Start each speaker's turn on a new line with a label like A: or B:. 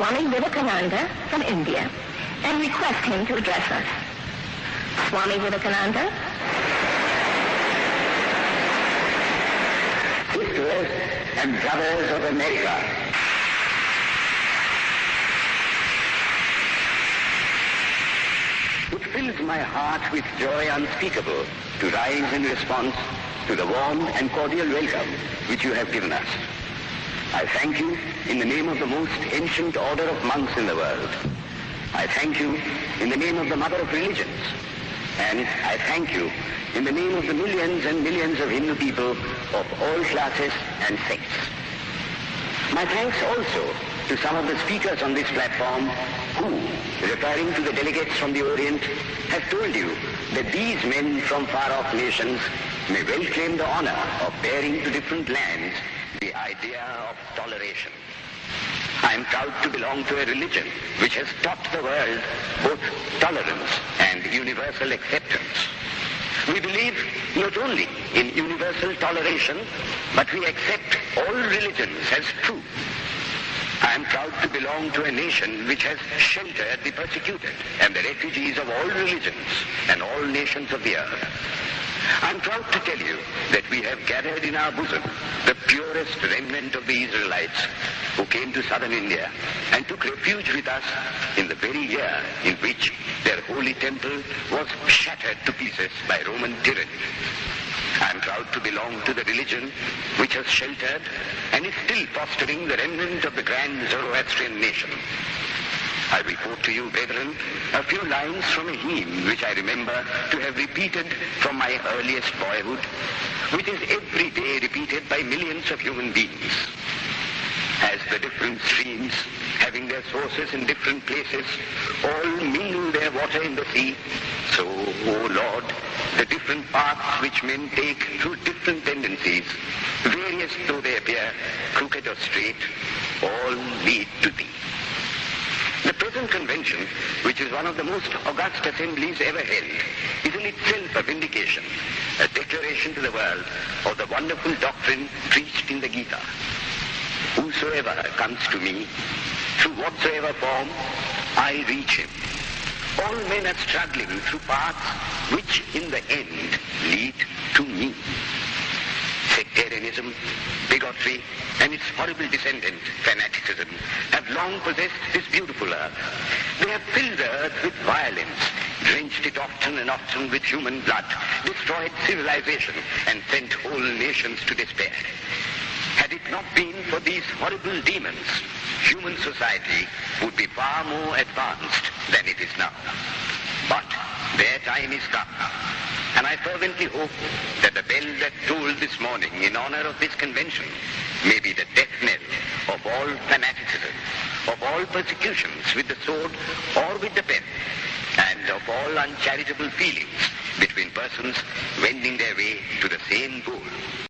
A: Swami Vivekananda from India and request him to address us. Swami Vivekananda.
B: Sisters and brothers of America, it fills my heart with joy unspeakable to rise in response to the warm and cordial welcome which you have given us. I thank you in the name of the most ancient order of monks in the world. I thank you in the name of the mother of religions. And I thank you in the name of the millions and millions of Hindu people of all classes and sects. My thanks also to some of the speakers on this platform who, referring to the delegates from the Orient, have told you that these men from far-off nations may well claim the honor of bearing to different lands the idea of toleration. I am proud to belong to a religion which has taught the world both tolerance and universal acceptance. We believe not only in universal toleration, but we accept all religions as true. I am proud to belong to a nation which has sheltered the persecuted and the refugees of all religions and all nations of the earth. I am proud to tell you that we have gathered in our bosom the purest remnant of the Israelites who came to southern India and took refuge with us in the very year in which their holy temple was shattered to pieces by Roman tyranny. I am proud to belong to the religion which has sheltered and is still fostering the remnant of the grand Zoroastrian nation. I will quote to you, brethren, a few lines from a hymn which I remember to have repeated from my earliest boyhood, which is every day repeated by millions of human beings. As the different streams, having their sources in different places, all mingle their water in the sea, so, O Lord, the different paths which men take through different tendencies, various though they appear, crooked or straight, all lead to Thee. The present convention, which is one of the most august assemblies ever held, is in itself a vindication, a declaration to the world of the wonderful doctrine preached in the Gita. Whosoever comes to me, through whatsoever form, I reach him. All men are struggling through paths which in the end lead to me. Sectarianism, bigotry, and its horrible descendant, fanaticism, have long possessed this beautiful earth. They have filled the earth with violence, drenched it often and often with human blood, destroyed civilization, and sent whole nations to despair. Had it not been for these horrible demons, human society would be far more advanced than it is now. But their time is come. And I fervently hope that the bell that tolled this morning in honor of this convention may be the death knell of all fanaticism, of all persecutions with the sword or with the pen, and of all uncharitable feelings between persons wending their way to the same goal.